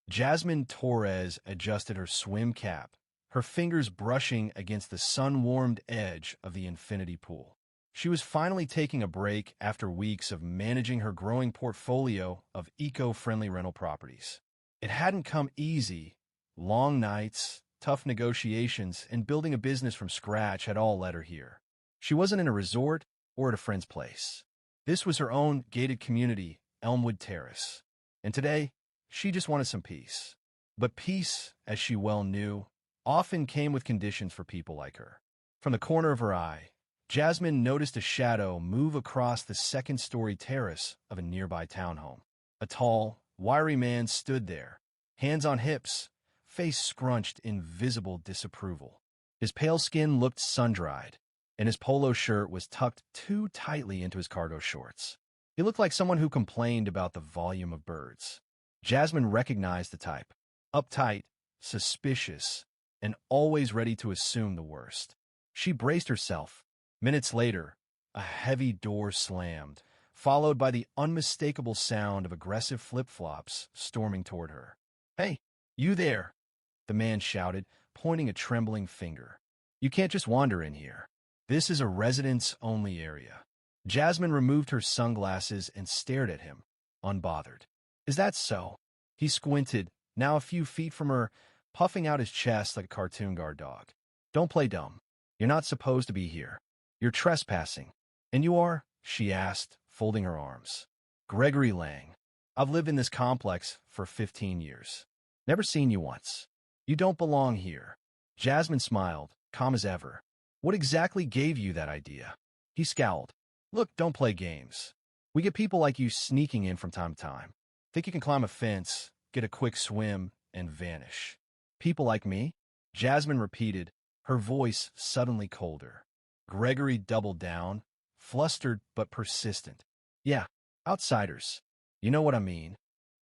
Jasmine Torres adjusted her swim cap, her fingers brushing against the sun-warmed edge of the infinity pool. She was finally taking a break after weeks of managing her growing portfolio of eco-friendly rental properties. It hadn't come easy. Long nights, tough negotiations, and building a business from scratch had all led her here. She wasn't in a resort or at a friend's place. This was her own gated community, Elmwood Terrace. And today, she just wanted some peace. But peace, as she well knew, often came with conditions for people like her. From the corner of her eye, Jasmine noticed a shadow move across the second-story terrace of a nearby townhome. A tall, wiry man stood there, hands on hips, face scrunched in visible disapproval. His pale skin looked sun-dried, and his polo shirt was tucked too tightly into his cargo shorts. He looked like someone who complained about the volume of birds. Jasmine recognized the type: uptight, suspicious, and always ready to assume the worst. She braced herself. Minutes later, a heavy door slammed, followed by the unmistakable sound of aggressive flip-flops storming toward her. "Hey, you there!" the man shouted, pointing a trembling finger. "You can't just wander in here. This is a residents-only area." Jasmine removed her sunglasses and stared at him, unbothered. "Is that so?" He squinted, now a few feet from her, puffing out his chest like a cartoon guard dog. "Don't play dumb. You're not supposed to be here. You're trespassing." "And you are?" she asked, folding her arms. "Gregory Lang. I've lived in this complex for 15 years. Never seen you once. You don't belong here." Jasmine smiled, calm as ever. "What exactly gave you that idea?" He scowled. "Look, don't play games. We get people like you sneaking in from time to time. Think you can climb a fence, get a quick swim, and vanish. People like me?" Jasmine repeated, her voice suddenly colder. Gregory doubled down, flustered but persistent. "Yeah, outsiders. You know what I mean."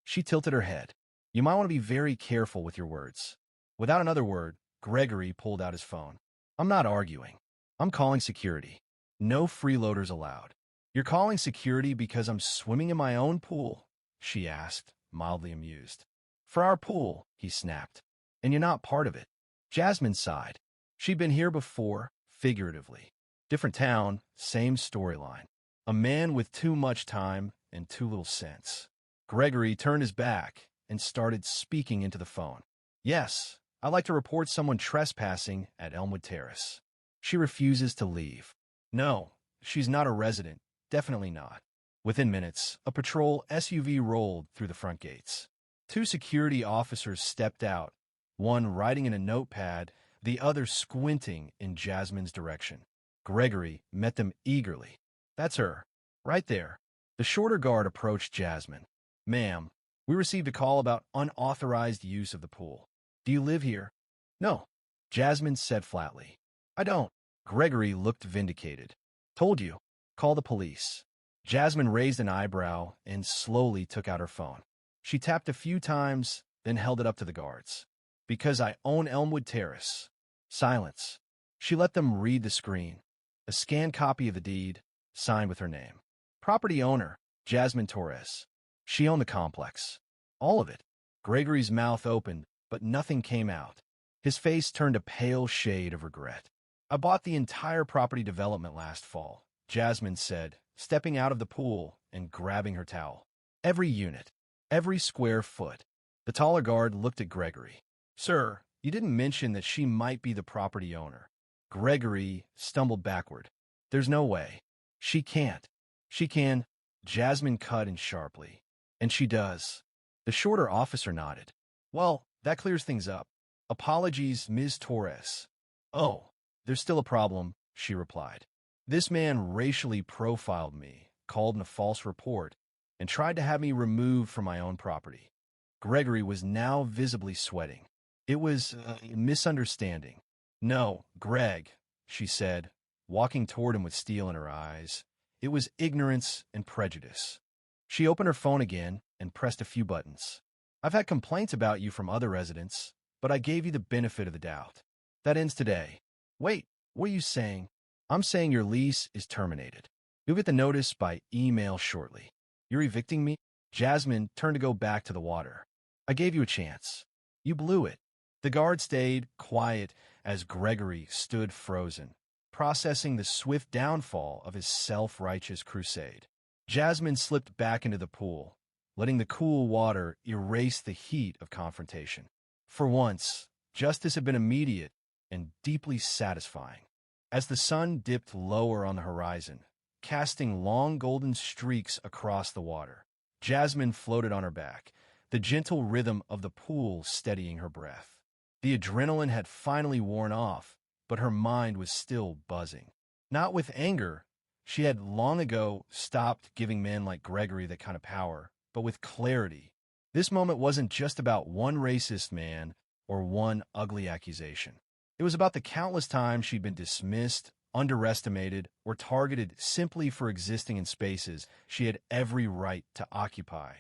She tilted her head. "You might want to be very careful with your words." Without another word, Gregory pulled out his phone. "I'm not arguing. I'm calling security. No freeloaders allowed." "You're calling security because I'm swimming in my own pool?" she asked, mildly amused. "For our pool," he snapped. "And you're not part of it." Jasmine sighed. She'd been here before, figuratively. Different town, same storyline. A man with too much time and too little sense. Gregory turned his back and started speaking into the phone. "Yes, I'd like to report someone trespassing at Elmwood Terrace. She refuses to leave." "No, she's not a resident. Definitely not." Within minutes, a patrol SUV rolled through the front gates. Two security officers stepped out, one writing in a notepad, the other squinting in Jasmine's direction. Gregory met them eagerly. "That's her, right there." The shorter guard approached Jasmine. "Ma'am, we received a call about unauthorized use of the pool. Do you live here?" "No," Jasmine said flatly. "I don't." Gregory looked vindicated. "Told you. Call the police." Jasmine raised an eyebrow and slowly took out her phone. She tapped a few times, then held it up to the guards. "Because I own Elmwood Terrace." Silence. She let them read the screen. A scanned copy of the deed, signed with her name. Property owner, Jasmine Torres. She owned the complex. All of it. Gregory's mouth opened, but nothing came out. His face turned a pale shade of regret. "I bought the entire property development last fall," Jasmine said, stepping out of the pool and grabbing her towel. "Every unit. Every square foot." The taller guard looked at Gregory. "Sir, you didn't mention that she might be the property owner." Gregory stumbled backward. "There's no way. She can't." "She can." Jasmine cut in sharply. "And she does." The shorter officer nodded. "Well, that clears things up. Apologies, Ms. Torres." "Oh, there's still a problem," she replied. "This man racially profiled me, called in a false report, and tried to have me removed from my own property." Gregory was now visibly sweating. "It was a misunderstanding." "No, Greg," she said, walking toward him with steel in her eyes. "It was ignorance and prejudice." She opened her phone again and pressed a few buttons. "I've had complaints about you from other residents, but I gave you the benefit of the doubt. That ends today." "Wait, what are you saying?" "I'm saying your lease is terminated. You'll get the notice by email shortly." "You're evicting me?" Jasmine turned to go back to the water. I gave you a chance. You blew it. The guard stayed quiet as Gregory stood frozen, processing the swift downfall of his self-righteous crusade. Jasmine slipped back into the pool, letting the cool water erase the heat of confrontation. For once, justice had been immediate and deeply satisfying. As the sun dipped lower on the horizon, casting long golden streaks across the water, Jasmine floated on her back, the gentle rhythm of the pool steadying her breath. The adrenaline had finally worn off, but her mind was still buzzing. Not with anger. She had long ago stopped giving men like Gregory that kind of power, but with clarity. This moment wasn't just about one racist man or one ugly accusation. It was about the countless times she'd been dismissed, underestimated, or targeted simply for existing in spaces she had every right to occupy.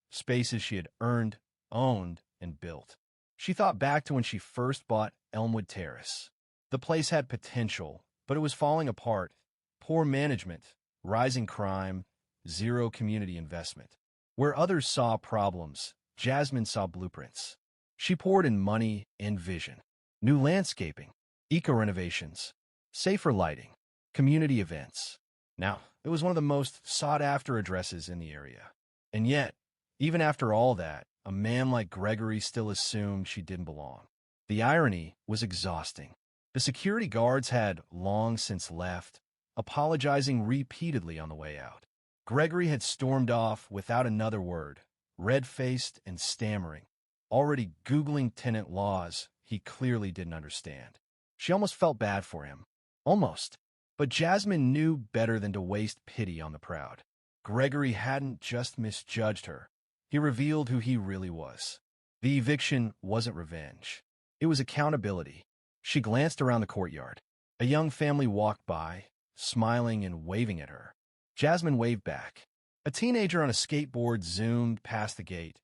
Spaces she had earned, owned, and built. She thought back to when she first bought Elmwood Terrace. The place had potential, but it was falling apart. Poor management, rising crime, zero community investment. Where others saw problems, Jasmine saw blueprints. She poured in money and vision. New landscaping, eco-renovations, safer lighting, community events. Now, it was one of the most sought-after addresses in the area. And yet, even after all that, a man like Gregory still assumed she didn't belong. The irony was exhausting. The security guards had long since left, apologizing repeatedly on the way out. Gregory had stormed off without another word, red-faced and stammering, already Googling tenant laws he clearly didn't understand. She almost felt bad for him. Almost. But Jasmine knew better than to waste pity on the proud. Gregory hadn't just misjudged her. He revealed who he really was. The eviction wasn't revenge. It was accountability. She glanced around the courtyard. A young family walked by, smiling and waving at her. Jasmine waved back. A teenager on a skateboard zoomed past the gate,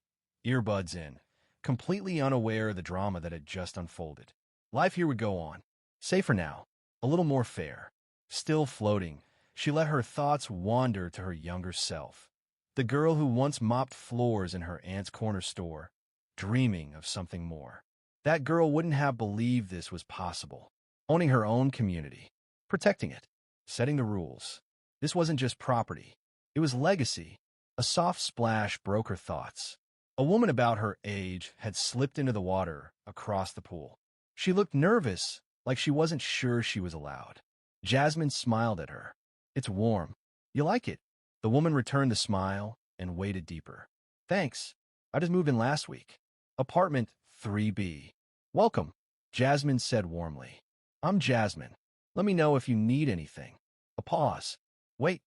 earbuds in, completely unaware of the drama that had just unfolded. Life here would go on. Safer now. A little more fair. Still floating, she let her thoughts wander to her younger self. The girl who once mopped floors in her aunt's corner store, dreaming of something more. That girl wouldn't have believed this was possible. Owning her own community. Protecting it. Setting the rules. This wasn't just property. It was legacy. A soft splash broke her thoughts. A woman about her age had slipped into the water across the pool. She looked nervous, like she wasn't sure she was allowed. Jasmine smiled at her. It's warm. You like it? The woman returned the smile and waded deeper. Thanks. I just moved in last week. Apartment 3B. Welcome, Jasmine said warmly. I'm Jasmine. Let me know if you need anything. A pause. Wait.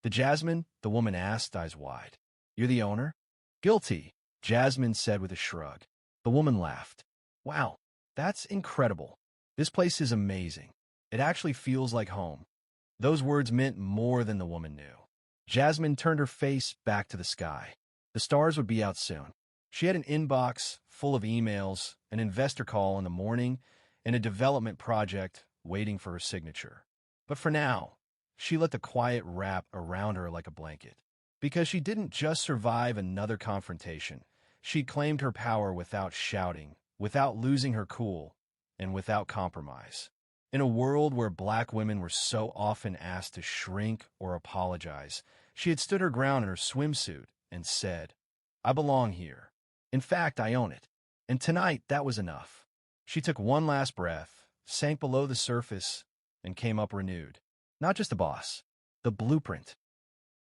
The Jasmine? The woman asked, eyes wide. You're the owner? Guilty, Jasmine said with a shrug. The woman laughed. Wow, that's incredible. This place is amazing. It actually feels like home. Those words meant more than the woman knew. Jasmine turned her face back to the sky. The stars would be out soon. She had an inbox full of emails, an investor call in the morning, and a development project waiting for her signature. But for now, she let the quiet wrap around her like a blanket. Because she didn't just survive another confrontation. She claimed her power without shouting, without losing her cool, and without compromise. In a world where black women were so often asked to shrink or apologize, she had stood her ground in her swimsuit and said, I belong here. In fact, I own it. And tonight, that was enough. She took one last breath, sank below the surface, and came up renewed. Not just a boss, the blueprint.